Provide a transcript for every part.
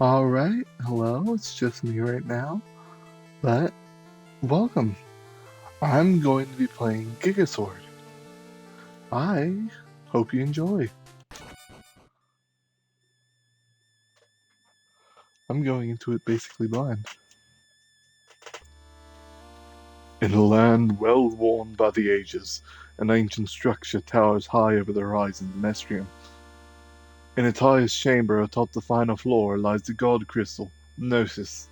Alright, hello, it's just me right now, but welcome. I'm going to be playing Gigasword. I hope you enjoy. I'm going into it basically blind. In a land well worn by the ages, an ancient structure towers high over the horizon, the Nestrium. In its highest chamber atop the final floor lies the god crystal, Gnosis,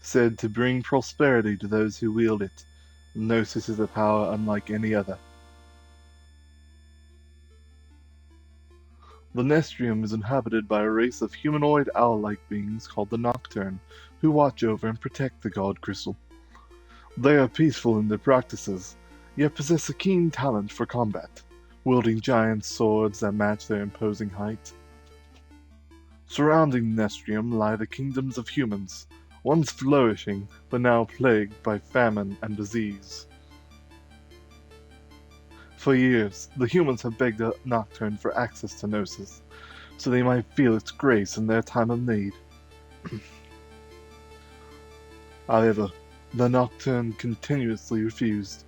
said to bring prosperity to those who wield it. Gnosis is a power unlike any other. The Nestrium is inhabited by a race of humanoid owl-like beings called the Nocturne, who watch over and protect the god crystal. They are peaceful in their practices, yet possess a keen talent for combat, wielding giant swords that match their imposing height. Surrounding the Nestrium lie the kingdoms of humans, once flourishing, but now plagued by famine and disease. For years, the humans have begged the Nocturne for access to Gnosis, so they might feel its grace in their time of need. However, the Nocturne continuously refused,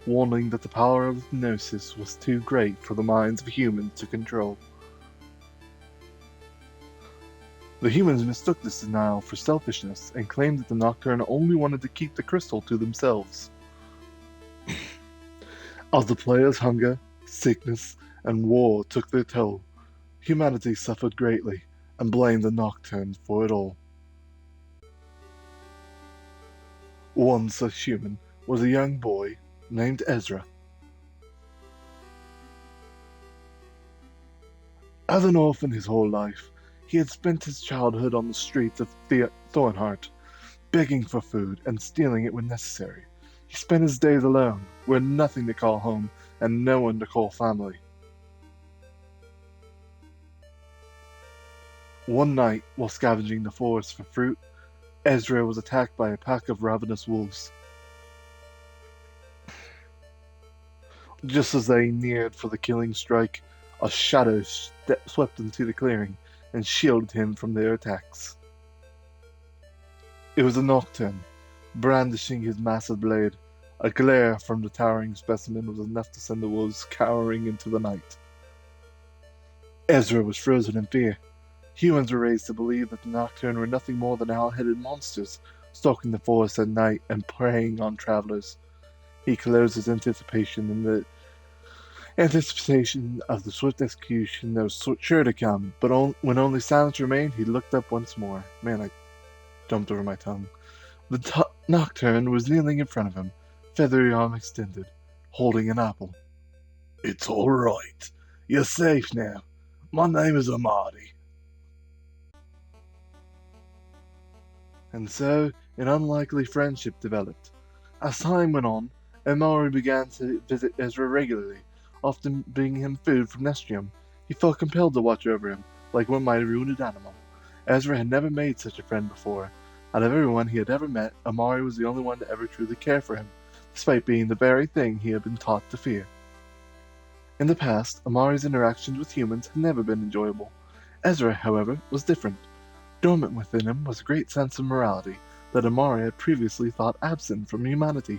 warning that the power of Gnosis was too great for the minds of humans to control. The humans mistook this denial for selfishness and claimed that the Nocturne only wanted to keep the crystal to themselves. As the players' hunger, sickness, and war took their toll, humanity suffered greatly and blamed the Nocturne for it all. One such human was a young boy named Ezra. As an orphan his whole life, he had spent his childhood on the streets of Thornheart, begging for food and stealing it when necessary. He spent his days alone, with nothing to call home and no one to call family. One night, while scavenging the forest for fruit, Ezra was attacked by a pack of ravenous wolves. Just as they neared for the killing strike, a shadow swept into the clearing and shielded him from their attacks. It was a Nocturne, brandishing his massive blade. A glare from the towering specimen was enough to send the wolves cowering into the night. Ezra was frozen in fear. Humans were raised to believe that the Nocturne were nothing more than owl-headed monsters, stalking the forest at night and preying on travelers. He closed his anticipation in the anticipation of the swift execution that was sure to come, but when only silence remained, he looked up once more. Man, I jumped over my tongue. The Nocturne was kneeling in front of him, feathery arm extended, holding an apple. "It's all right. You're safe now. My name is Amadi." And so, an unlikely friendship developed. As time went on, Amari began to visit Ezra regularly, often bringing him food from Nestrium. He felt compelled to watch over him, like one might a wounded animal. Ezra had never made such a friend before. Out of everyone he had ever met, Amari was the only one to ever truly care for him, despite being the very thing he had been taught to fear. In the past, Amari's interactions with humans had never been enjoyable. Ezra, however, was different. Dormant within him was a great sense of morality that Amari had previously thought absent from humanity.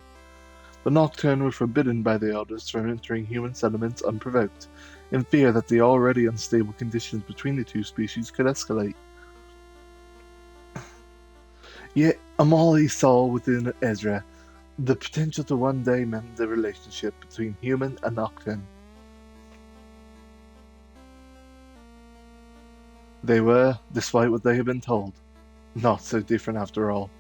The Nocturne were forbidden by the elders from entering human settlements unprovoked, in fear that the already unstable conditions between the two species could escalate. Yet Amali saw within Ezra the potential to one day mend the relationship between human and Nocturne. They were, despite what they had been told, not so different after all.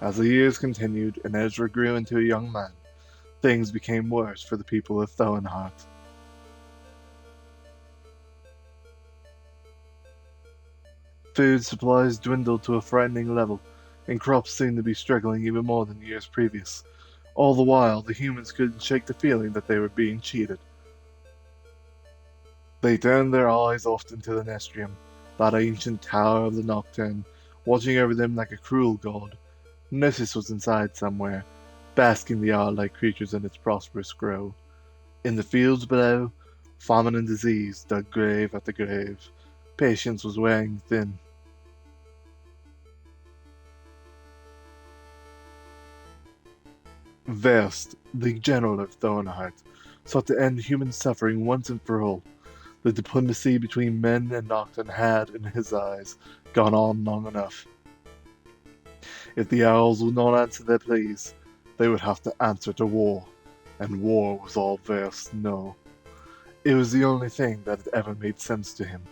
As the years continued and Ezra grew into a young man, things became worse for the people of Thoenhart. Food supplies dwindled to a frightening level, and crops seemed to be struggling even more than years previous. All the while, the humans couldn't shake the feeling that they were being cheated. They turned their eyes often to the Nestrium, that ancient tower of the Nocturne, watching over them like a cruel god. Nessus was inside somewhere, basking the owl-like creatures in its prosperous grow. In the fields below, famine and disease dug grave after grave. Patience was wearing thin. Vest, the general of Thornheart, sought to end human suffering once and for all. The diplomacy between men and Nocturne had, in his eyes, gone on long enough. If the owls would not answer their pleas, they would have to answer to war. And war was all Vest knew. It was the only thing that had ever made sense to him.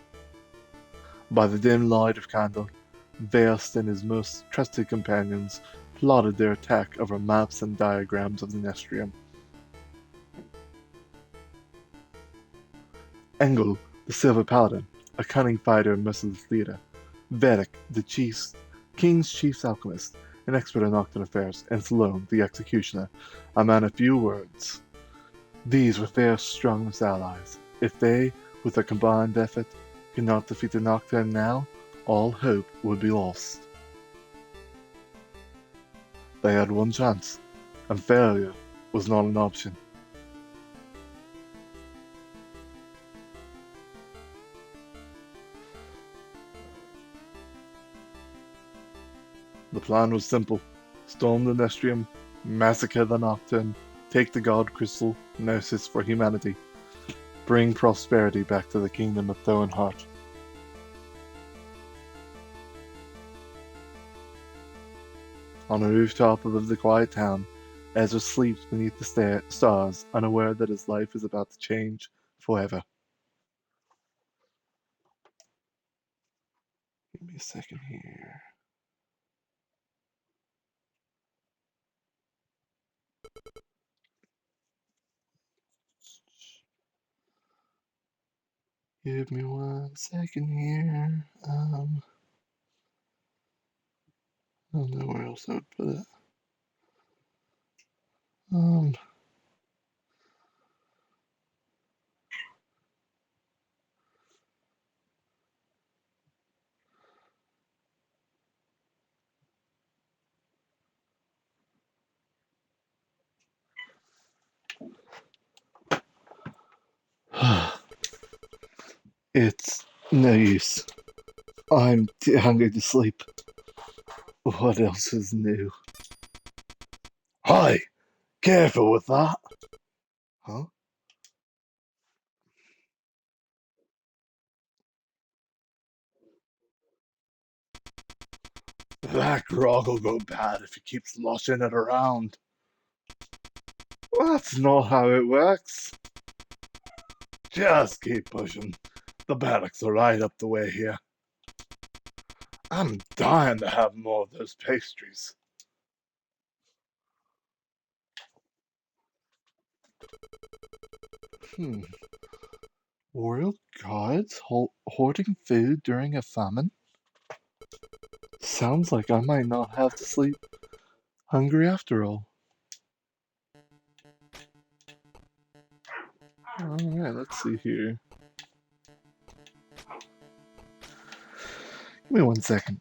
By the dim light of candle, Vest and his most trusted companions plotted their attack over maps and diagrams of the Nestrium. Engel, the Silver Paladin, a cunning fighter and merciless leader. Vedic, the king's chief alchemist, an expert in Nocturne affairs, and Sloane, the executioner, a man of few words. These were Vest's strongest allies. If they, with their combined effort, could not defeat the Nocturne now, all hope would be lost. They had one chance, and failure was not an option. The plan was simple. Storm the Nestrium, massacre the Nocturne, take the God Crystal, Gnosis for humanity. Bring prosperity back to the kingdom of Thornheart. On a rooftop above the quiet town, Ezra sleeps beneath the stars, unaware that his life is about to change forever. Give me a second here. Give me 1 second here. I don't know where else I would put it. Um, it's no use. I'm too hungry to sleep. What else is new? Hi! Careful with that! Huh? That grog will go bad if he keeps sloshing it around. That's not how it works. Just keep pushing. The barracks are right up the way here. I'm dying to have more of those pastries. Hmm. Royal guards hoarding food during a famine? Sounds like I might not have to sleep hungry after all. Alright, let's see here. Give me 1 second.